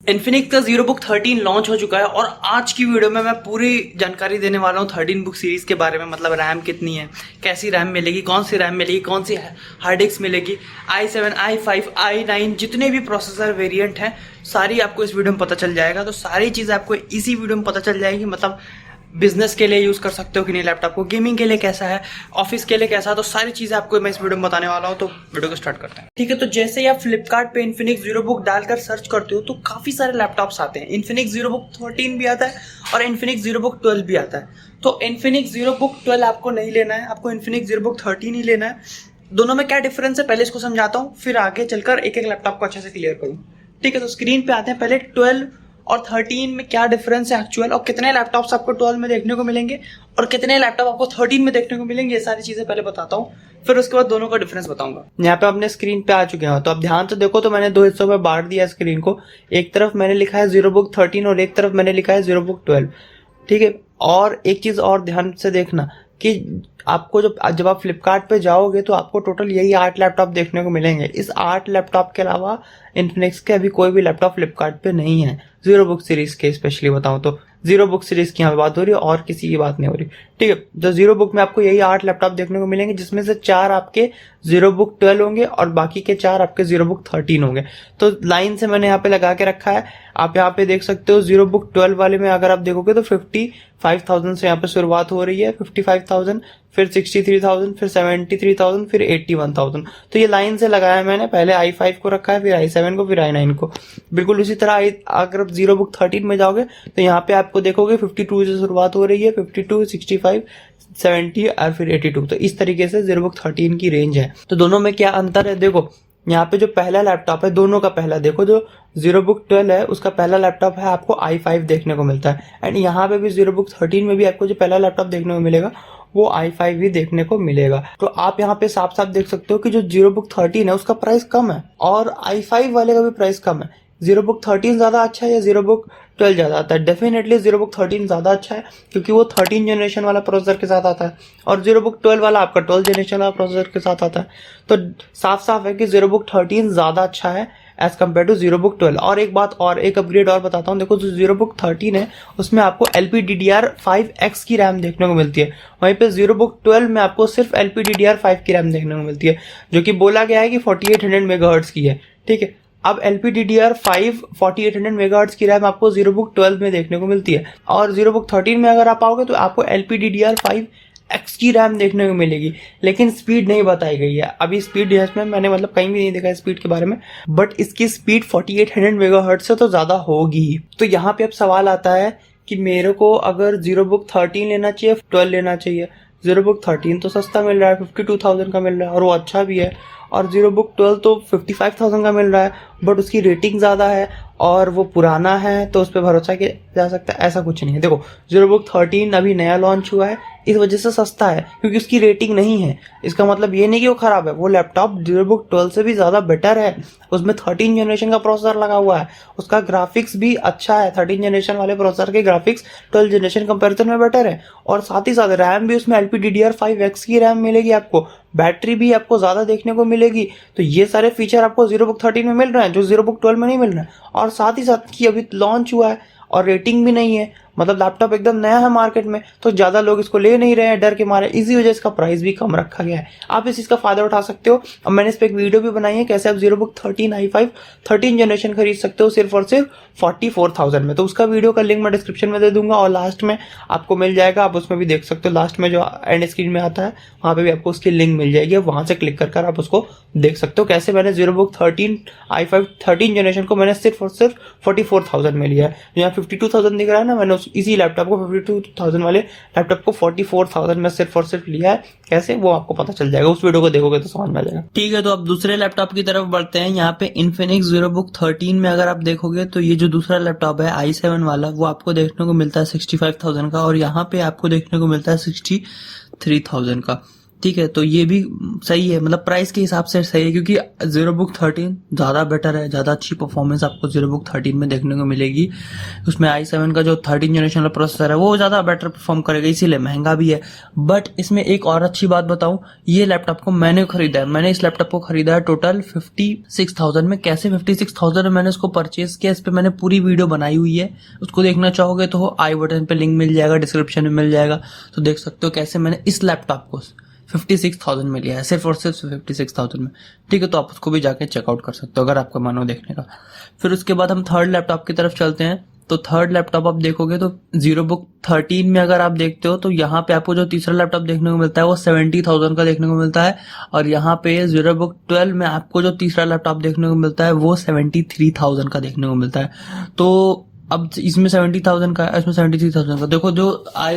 Infinix का zero book 13 launch हो चुका है और आज की वीडियो में मैं पूरी जानकारी देने वाला हूँ 13 बुक सीरीज के बारे में। मतलब रैम कितनी है, कैसी रैम मिलेगी, कौन सी रैम मिलेगी, कौन सी हार्ड डिस्क मिलेगी, i7, i5, i9 जितने भी प्रोसेसर वेरिएंट हैं सारी आपको इस वीडियो में पता चल जाएगा। तो सारी चीज़ें आपको इसी वीडियो में पता चल जाएगी। मतलब बिजनेस के लिए यूज़ कर सकते हो कि नहीं लैपटॉप को, गेमिंग के लिए कैसा है, ऑफिस के लिए कैसा है, तो सारी चीज़ें आपको मैं इस वीडियो में बताने वाला हूँ। तो वीडियो को स्टार्ट करते हैं। ठीक है, तो जैसे ही आप फ्लिपकार्ट पे इन्फिनिक्स जीरो बुक डालकर सर्च करते हो तो काफ़ी सारे लैपटॉप्स आते हैं। इन्फिनिक्स जीरो बुक 13 भी आता है और इन्फिनिक्स जीरो बुक 12 भी आता है। तो इन्फिनिक्स जीरो बुक 12 आपको नहीं लेना है, आपको इन्फिनिक्स जीरो बुक 13 ही लेना है। दोनों में क्या डिफरेंस है पहले इसको समझाता हूँ, फिर आगे चलकर एक एक लैपटॉप को अच्छे से क्लियर करूँ। ठीक है, तो स्क्रीन पे आते हैं। पहले 12 और 13 में क्या डिफरेंस है एक्चुअल, और कितने लैपटॉप्स आपको 12 में देखने को मिलेंगे और कितने लैपटॉप आपको 13 में देखने को मिलेंगे, ये सारी चीजें पहले बताता हूँ, फिर उसके बाद दोनों का डिफरेंस बताऊंगा। यहाँ पे अपने स्क्रीन पे आ चुके हैं, तो अब ध्यान से देखो। तो मैंने दो हिस्सों में बांट दिया स्क्रीन को। एक तरफ मैंने लिखा है जीरो बुक 13 और एक तरफ मैंने लिखा है जीरो बुक 12। ठीक है, और एक चीज और ध्यान से देखना कि आपको जब आप फ्लिपकार्ट पे जाओगे तो आपको टोटल यही 8 लैपटॉप देखने को मिलेंगे। इस 8 लैपटॉप के अलावा इन्फिनिक्स के अभी कोई भी लैपटॉप फ्लिपकार्ट पे नहीं है, जीरो बुक सीरीज के स्पेशली बताऊं तो। जीरो बुक सीरीज की यहाँ पे बात हो रही है और किसी की बात नहीं हो रही। ठीक है, तो जीरो बुक में आपको यही 8 लैपटॉप देखने को मिलेंगे, जिसमें से 4 आपके जीरो बुक 12 होंगे और बाकी के 4 आपके जीरो बुक 13 होंगे। तो लाइन से मैंने यहाँ पे लगा के रखा है, आप यहाँ पे देख सकते हो। जीरो बुक 12 वाले में अगर आप देखोगे तो 55,000 से यहाँ पे शुरुआत हो रही है, 55,000, फिर 63,000, फिर 73,000, फिर 81,000। तो ये लाइन से लगाया मैंने, पहले i5 को रखा है, फिर i7 को, फिर i9 को। बिल्कुल उसी तरह अगर आप जीरो बुक 13 में जाओगे तो यहाँ पे आपको देखोगे 52 से शुरुआत हो रही है, 52, 65, 70 और फिर 82। तो इस तरीके से जीरो बुक 13 की रेंज है। तो दोनों में क्या अंतर है देखो। यहाँ पे जो पहला लैपटॉप है, दोनों का पहला देखो, जो जीरो बुक 12 है उसका पहला लैपटॉप है आपको i5 देखने को मिलता है। एंड यहाँ पे भी जीरो बुक 13 में भी आपको जो पहला लैपटॉप देखने को मिलेगा वो i5 ही देखने को मिलेगा। तो आप यहाँ पे साफ साफ देख सकते हो कि जो जीरो बुक 13 है उसका प्राइस कम है और i5 वाले का भी प्राइस कम है। जीरो बुक 13 ज्यादा अच्छा है या जीरो बुक 12 ज्यादा आता है? डेफिनेटली जीरो बुक 13 ज्यादा अच्छा है, क्योंकि वो 13 जनरेशन वाला प्रोसेसर के साथ आता है और जीरो बुक 12 वाला आपका 12 जनरेशन वाला प्रोसेसर के साथ आता है। तो साफ साफ है कि जीरो बुक 13 ज्यादा अच्छा है as compared to zero book 12। और एक बात और, एक अपग्रेड और बताता हूँ। देखो, जो जीरो बुक 13 है उसमें आपको LPDDR5X की रैम देखने को मिलती है, वहीं पे जीरो बुक 12 में आपको सिर्फ LPDDR5 की रैम देखने को मिलती है, जो कि बोला गया है कि 4800 मेगाहर्ट्ज की है। ठीक है, अब LPDDR5 4800 मेगाहर्ट्ज की रैम आपको जीरो बुक 12 में देखने को मिलती है, और जीरो बुक 13 में अगर आप आओगे तो आपको LPDDR5X की रैम देखने को मिलेगी, लेकिन स्पीड नहीं बताई गई है अभी। स्पीड इसमें मैंने मतलब कहीं भी नहीं देखा है स्पीड के बारे में, बट इसकी स्पीड 4800 मेगाहर्ट्ज से तो ज्यादा होगी। तो यहाँ पे अब सवाल आता है कि मेरे को अगर जीरो बुक 13 लेना चाहिए, 12 लेना चाहिए। जीरो बुक 13 तो सस्ता मिल रहा है, 52,000 का मिल रहा है और वो अच्छा भी है, और जीरो बुक 12 तो 55,000 का मिल रहा है, बट उसकी रेटिंग ज़्यादा है और वो पुराना है तो उस पर भरोसा किया जा सकता है, ऐसा कुछ नहीं है। देखो, जीरो बुक 13 अभी नया लॉन्च हुआ है, इस वजह से सस्ता है क्योंकि उसकी रेटिंग नहीं है। इसका मतलब ये नहीं कि वो खराब है, वो लैपटॉप जीरो बुक 12 से भी ज़्यादा बेटर है। उसमें 13 जनरेशन का प्रोसेसर लगा हुआ है, उसका ग्राफिक्स भी अच्छा है। 13 जनरेशन वाले प्रोसेसर के ग्राफिक्स 12 जनरेशन कंपेरिजन में बेटर है, और साथ ही साथ रैम भी उसमें LPDDR5X की रैम मिलेगी आपको, बैटरी भी आपको ज़्यादा देखने को मिलेगी। तो ये सारे फीचर आपको जीरो बुक 13 में मिल रहे हैं जो जीरो बुक 12 में नहीं मिल रहे हैं। और साथ ही साथ कि अभी लॉन्च हुआ है और रेटिंग भी नहीं है, मतलब लैपटॉप एकदम नया है मार्केट में, तो ज़्यादा लोग इसको ले नहीं रहे हैं डर के मारे, इसी वजह इसका प्राइस भी कम रखा गया है। आप इस चीज़ का फायदा उठा सकते हो। अब मैंने इस पर एक वीडियो भी बनाई है कैसे आप जीरो बुक 13 i5 13 जनरेशन खरीद सकते हो सिर्फ और सिर्फ 44,000 में। तो उसका वीडियो का लिंक मैं डिस्क्रिप्शन में दे दूंगा और लास्ट में आपको मिल जाएगा, आप उसमें भी देख सकते हो। लास्ट में जो एंड स्क्रीन में आता है वहाँ पे भी आपको उसकी लिंक मिल जाएगी, वहाँ से क्लिक कर आप उसको देख सकते हो कैसे मैंने जीरो बुक 13 i5 13 जनरेशन को मैंने सिर्फ और सिर्फ 44,000 में लिया है। जो यहाँ 52,000 दिख रहा है ना, मैंने इसी लैपटॉप को 52,000 वाले लैपटॉप को 44,000 में सिर्फ और सिर्फ लिया है। कैसे, वो आपको पता चल जाएगा, उस वीडियो को देखोगे तो समझ में आ जाएगा। ठीक है, तो अब दूसरे लैपटॉप की तरफ बढ़ते हैं। यहाँ पे इन्फिनिक्स जीरो बुक 13 में अगर आप देखोगे तो ये जो दूसरा लैपटॉप है i7 वाला, वो आपको देखने को मिलता है 65,000 का, और यहाँ पे आपको देखने को मिलता है 63,000 का। ठीक है, तो ये भी सही है, मतलब प्राइस के हिसाब से सही है, क्योंकि ZeroBook 13 ज़्यादा बेटर है, ज़्यादा अच्छी परफॉर्मेंस आपको ZeroBook 13 में देखने को मिलेगी। उसमें i7 का जो 13 जनरेशन का प्रोसेसर है वो ज़्यादा बेटर परफॉर्म करेगा, इसीलिए महंगा भी है। बट इसमें एक और अच्छी बात बताऊं, ये लैपटॉप को मैंने खरीदा है, मैंने इस लैपटॉप को खरीदा है टोटल 56,000 में। कैसे 56,000 में मैंने इसको परचेज किया, इस पर मैंने पूरी वीडियो बनाई हुई है, उसको देखना चाहोगे तो आई बटन पे लिंक मिल जाएगा, डिस्क्रिप्शन में मिल जाएगा, तो देख सकते हो कैसे मैंने इस लैपटॉप को 56,000 में लिया है, सिर्फ और सिर्फ 56,000 में। ठीक है, तो आप उसको भी जाके चेकआउट कर सकते हो अगर आपका मन हो देखने का। फिर उसके बाद हम थर्ड लैपटॉप की तरफ चलते हैं। तो थर्ड लैपटॉप आप देखोगे तो ZeroBook 13 में अगर आप देखते हो तो यहाँ पे आपको जो तीसरा लैपटॉप देखने को मिलता है वो 70,000 का देखने को मिलता है, और यहाँ पे ZeroBook 12 में आपको जो तीसरा लैपटॉप देखने को मिलता है वो 73,000 का देखने को मिलता है। तो अब इसमें 70,000 का है, इसमें 73,000 का। देखो जो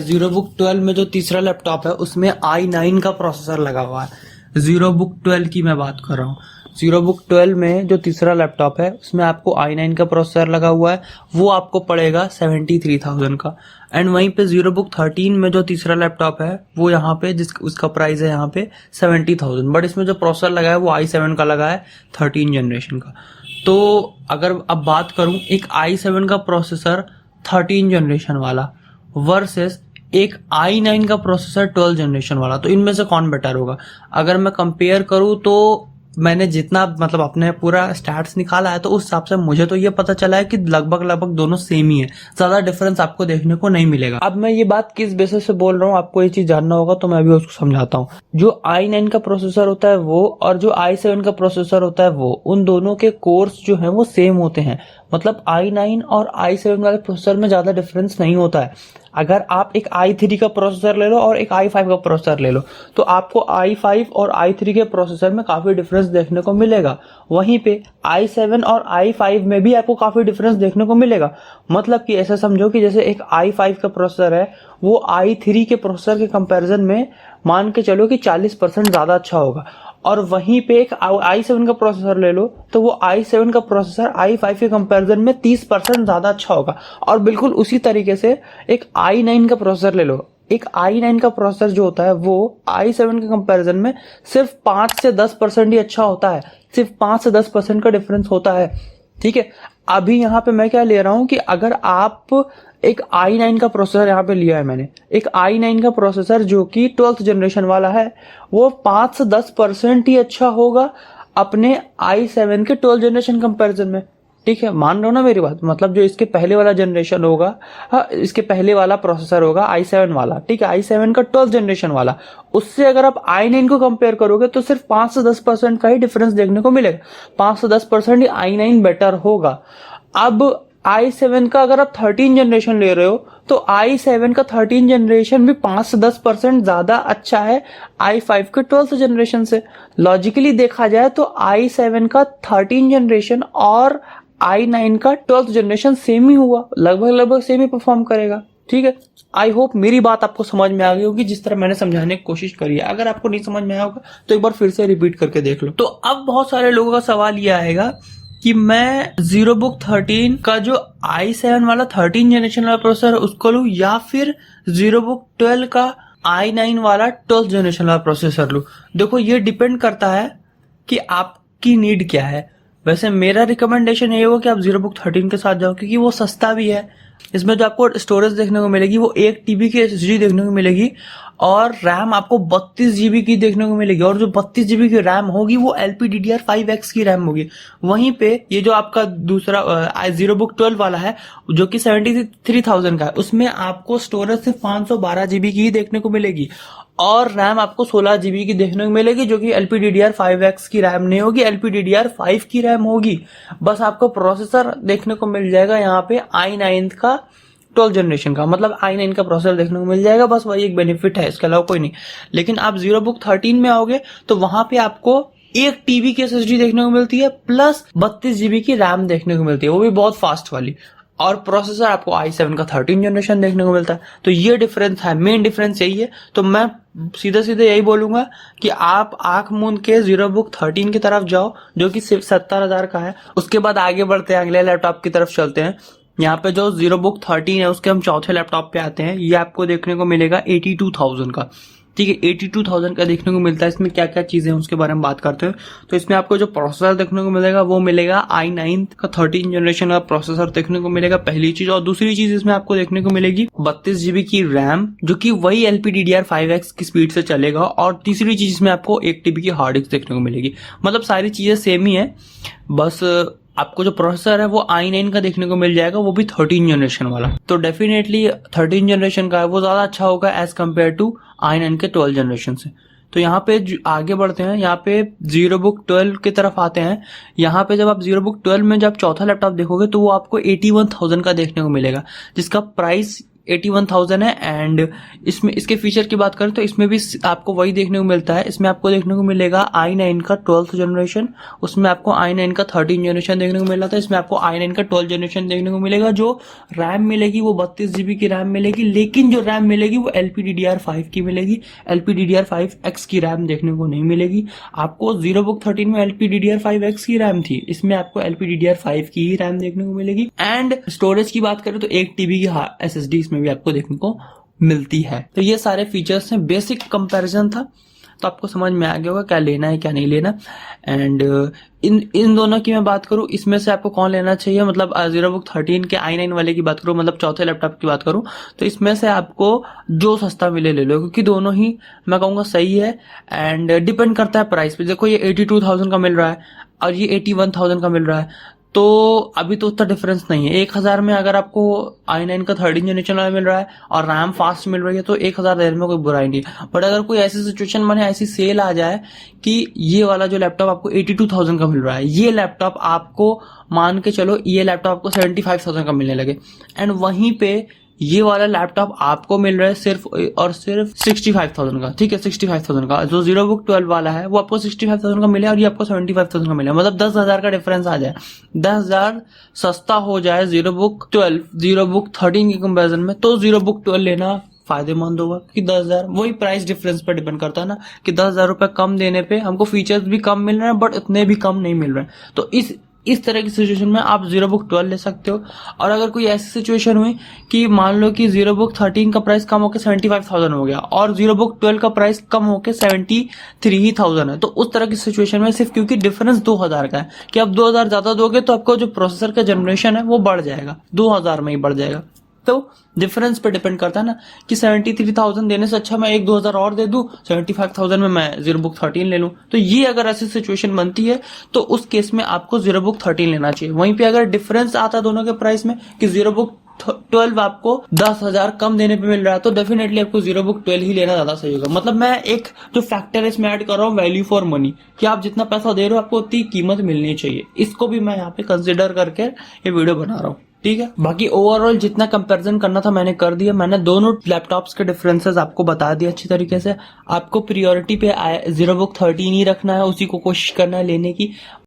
ZeroBook 12 में जो तीसरा लैपटॉप है उसमें i9 का प्रोसेसर लगा हुआ है। ZeroBook 12 की मैं बात कर रहा हूँ। ZeroBook 12 में जो तीसरा लैपटॉप है उसमें आपको i9 का प्रोसेसर लगा हुआ है, वो आपको पड़ेगा 73,000 का। एंड वहीं पे ZeroBook 13 में जो तीसरा लैपटॉप है वो यहाँ पे उसका प्राइस है यहाँ पे 70,000, बट इसमें जो प्रोसेसर लगा है वो i7 का लगा है 13 जनरेशन का। तो अगर अब बात करूं एक i7 का प्रोसेसर 13 जनरेशन वाला वर्सेस एक i9 का प्रोसेसर 12 जनरेशन वाला, तो इनमें से कौन बेटर होगा? अगर मैं कंपेयर करूं तो मैंने जितना मतलब अपने पूरा स्टैट्स निकाला है तो उस हिसाब से मुझे तो ये पता चला है कि लगभग दोनों सेम ही है, ज्यादा डिफरेंस आपको देखने को नहीं मिलेगा। अब मैं ये बात किस बेसिस से बोल रहा हूँ, आपको ये चीज जानना होगा तो मैं अभी उसको समझाता हूँ। जो i9 का प्रोसेसर होता है वो और जो i7 का प्रोसेसर होता है वो, उन दोनों के कोर्स जो है वो सेम होते हैं, मतलब i9 और i7 वाले प्रोसेसर में ज्यादा डिफरेंस नहीं होता है। अगर आप एक i3 का प्रोसेसर ले लो और एक i5 का प्रोसेसर ले लो तो आपको i5 और i3 के प्रोसेसर में काफी डिफरेंस देखने को मिलेगा। वहीं पे i7 और i5 में भी आपको काफी डिफरेंस देखने को मिलेगा। मतलब कि ऐसा समझो कि जैसे एक i5 का प्रोसेसर है वो i3 के प्रोसेसर के कंपैरिजन में मान के चलो कि 40% ज्यादा अच्छा होगा, और वहीं पे एक i7 का प्रोसेसर ले लो तो वो i7 का प्रोसेसर i5 के कंपैरिजन में 30% ज्यादा अच्छा होगा। और बिल्कुल उसी तरीके से एक i9 का प्रोसेसर ले लो, एक i9 का प्रोसेसर जो होता है वो i7 के कंपैरिजन में सिर्फ 5 से 10% ही अच्छा होता है, सिर्फ 5 से 10% का डिफरेंस होता है। ठीक है, अभी यहाँ पे मैं क्या ले रहा हूँ कि अगर आप एक i9 का प्रोसेसर यहाँ पे लिया है मैंने, एक i9 का प्रोसेसर जो कि 12th जनरेशन वाला है, वो 5 से 10% ही अच्छा होगा अपने i7 के 12th जनरेशन कंपैरिजन में। ठीक है, मान रहे हो ना मेरी बात? मतलब जो इसके पहले वाला जनरेशन होगा, हाँ, इसके पहले वाला प्रोसेसर होगा i7 वाला, ठीक है, i7 का 12th जनरेशन वाला, उससे अगर आप i9 को कंपेयर करोगे तो सिर्फ 5 से 10% का ही डिफरेंस देखने को मिलेगा। 5 से 10% ही i9 बेटर होगा। अब i7 का अगर आप 13 जनरेशन ले रहे हो तो i7 का 13 जनरेशन भी 5 से 10% ज्यादा अच्छा है i5 के 12th जनरेशन से। लॉजिकली देखा जाए तो i7 का 13 जनरेशन और i9 का 12th जनरेशन सेम ही हुआ, लगभग सेम ही परफॉर्म करेगा। ठीक है, आई होप मेरी बात आपको समझ में आ गई होगी जिस तरह मैंने समझाने की कोशिश करी है। अगर आपको नहीं समझ में आया होगा तो एक बार फिर से रिपीट करके देख लो। तो अब बहुत सारे लोगों का सवाल यह आएगा कि मैं ZeroBook 13 का जो i7 वाला 13 जनरेशन वाला प्रोसेसर उसको लूं या फिर ZeroBook 12 का i9 वाला 12th जनरेशन वाला प्रोसेसर लूं। देखो ये डिपेंड करता है कि आपकी नीड क्या है। वैसे मेरा रिकमेंडेशन ये होगा कि आप ZeroBook 13 के साथ जाओ, क्योंकि वो सस्ता भी है। इसमें जो आपको स्टोरेज देखने को मिलेगी वो 1 TB की SSD देखने को मिलेगी और रैम आपको 32 GB की देखने को मिलेगी, और जो 32 GB की रैम होगी वो LPDDR5X की रैम होगी। वहीं पे ये जो आपका दूसरा ZeroBook 12 वाला है जो कि 73,000 का है, उसमें आपको स्टोरेज सिर्फ 512 GB की ही देखने को मिलेगी और रैम आपको 16 GB की देखने को मिलेगी, जो कि LPDDR5X की रैम नहीं होगी, LPDDR5 की रैम होगी। बस आपको प्रोसेसर देखने को मिल जाएगा यहाँ पे i9 का 12th जनरेशन का, मतलब i9 का प्रोसेसर देखने को मिल जाएगा, बस वही एक बेनिफिट है, इसके अलावा कोई नहीं। लेकिन आप ZeroBook 13 में आओगे तो वहां पे आपको 1 TB की SSD देखने को मिलती है प्लस 32 GB की रैम देखने को मिलती है, वो भी बहुत फास्ट वाली, और प्रोसेसर आपको i7 का 13 जनरेशन देखने को मिलता है। तो ये डिफरेंस है, मेन डिफरेंस यही है। तो मैं सीधे यही बोलूंगा कि आप आंख मूंद के ZeroBook 13 की तरफ जाओ जो कि सिर्फ 70,000 का है। उसके बाद आगे बढ़ते हैं, अगले लैपटॉप की तरफ चलते हैं। यहाँ पे जो ZeroBook 13 है उसके हम चौथे लैपटॉप पे आते हैं। ये आपको देखने को मिलेगा 82,000 का। ठीक है, 82,000 का देखने को मिलता है। इसमें क्या क्या चीजें हैं उसके बारे में बात करते हैं। तो इसमें आपको जो प्रोसेसर देखने को मिलेगा वो मिलेगा i9 का 13 जनरेशन का प्रोसेसर देखने को मिलेगा, पहली चीज। और दूसरी चीज इसमें आपको देखने को मिलेगी 32 GB की रैम, जो कि वही LPDDR5X की स्पीड से चलेगा। और तीसरी चीज इसमें आपको 1 TB की हार्ड डिस्क देखने को मिलेगी। मतलब सारी चीजें सेम ही है, बस आपको जो प्रोसेसर है वो i9 का देखने को मिल जाएगा, वो भी 13 जनरेशन वाला। तो डेफिनेटली 13 जनरेशन का है वो ज्यादा अच्छा होगा एज कम्पेयर टू i9 के 12 जनरेशन से। तो यहाँ पे आगे बढ़ते हैं, यहाँ पे ZeroBook 12 की तरफ आते हैं। यहाँ पे जब आप ZeroBook 12 में जब चौथा लैपटॉप देखोगे तो वो आपको 81,000 का देखने को मिलेगा, जिसका प्राइस 81,000 है। एंड इसमें इसके फीचर की बात करें तो इसमें भी आपको वही देखने को मिलता है। इसमें आपको देखने को मिलेगा i9 का 12th जनरेशन, उसमें आपको i9 का 13 जनरेशन देखने को मिल रहा था, इसमें आपको i9 का 12 जनरेशन देखने को मिलेगा। जो रैम मिलेगी वो 32 GB की रैम मिलेगी, लेकिन जो रैम मिलेगी वो LPDDR5 की मिलेगी। LPDDR5X की रैम देखने को नहीं मिलेगी। आपको ZeroBook 13 में LPDDR5X की रैम थी, इसमें आपको LPDDR5 की ही रैम देखने को मिलेगी। एंड स्टोरेज की बात करें तो 1 TB की SSD इसमें भी आपको देखने को मिलती है। तो ये सारे फीचर्स हैं, बेसिक कंपैरिजन था, तो आपको समझ में आ गया होगा क्या लेना है क्या नहीं लेना। एंड इन दोनों की मैं बात करूं, इसमें से आपको कौन लेना चाहिए, मतलब ZeroBook 13 के i9 वाले की बात करूं, मतलब चौथे लैपटॉप की बात करूं, तो इसमें से आपको जो सस्ता मिले ले लो, क्योंकि दोनों ही मैं कहूंगा सही है। एंड डिपेंड करता है प्राइस पे। देखो ये 82,000 का मिल रहा है और ये 81,000 का मिल रहा है, तो अभी तो उतना डिफरेंस नहीं है। 1,000 में अगर आपको i9 का 13 जनरेशन वाला मिल रहा है और रैम फास्ट मिल रही है तो 1,000 देने में कोई बुराई नहीं। बट अगर कोई ऐसी सिचुएशन बने, ऐसी सेल आ जाए कि ये वाला जो लैपटॉप आपको 82,000 का मिल रहा है, ये लैपटॉप आपको मान के चलो ये लैपटॉप आपको 75,000 का मिलने लगे, एंड वहीं पे ये वाला लैपटॉप आपको मिल रहा है सिर्फ और सिर्फ 65,000 का, ठीक है, 65,000 का। जो ZeroBook 12 वाला है वो आपको 65,000 का मिले और ये आपको 75,000 का मिले, मतलब 10,000 का डिफरेंस आ जाए, 10,000 सस्ता हो जाए ZeroBook 12 ZeroBook 13 के कंपैरिजन में, तो ZeroBook 12 लेना फायदेमंद होगा। कि 10,000 वही प्राइस डिफरेंस पर डिपेंड करता है ना, कि 10,000 रुपए कम देने पे हमको फीचर्स भी कम मिल रहे हैं बट उतने भी कम नहीं मिल रहे हैं। तो इस तरह की सिचुएशन में आप ZeroBook 12 ले सकते हो। और अगर कोई ऐसी सिचुएशन हुई कि मान लो कि ZeroBook 13 का प्राइस कम होकर 75,000 हो गया और ZeroBook 12 का प्राइस कम होकर 73,000 है, तो उस तरह की सिचुएशन में सिर्फ क्योंकि डिफरेंस 2,000 का है कि आप 2,000 ज्यादा दोगे तो आपको जो प्रोसेसर का जनरेशन है वो बढ़ जाएगा, 2,000 में ही बढ़ जाएगा। तो डिफरेंस पे डिपेंड करता है ना, कि 73,000 देने से अच्छा मैं 1-2,000 और दे दूं, 75,000 में मैं ZeroBook 13 ले लूं। तो ये अगर ऐसी सिचुएशन बनती है तो उस केस में आपको ZeroBook 13 लेना चाहिए। वहीं पे अगर डिफरेंस आता दोनों के प्राइस में कि ZeroBook 12 आपको 10,000 कम देने पे मिल रहा है, तो डेफिनेटली आपको ZeroBook 12 ही लेना ज्यादा सही होगा। मतलब मैं एक जो फैक्टर है इसमें ऐड कर रहा हूँ वैल्यू फॉर मनी, कि आप जितना पैसा दे रहे हो आपको उतनी कीमत मिलनी चाहिए। इसको भी मैं यहाँ पे कंसिडर करके ये वीडियो बना रहा हूँ, ठीक है। बाकी ओवरऑल जितना कंपैरिजन करना था मैंने कर दिया। मैंने दोनों लैपटॉप्स के डिफरेंसेस आपको बता दिए अच्छी तरीके से। आपको प्रायोरिटी पे ZeroBook 13 ही रखना है, उसी को कोशिश करना है लेने की।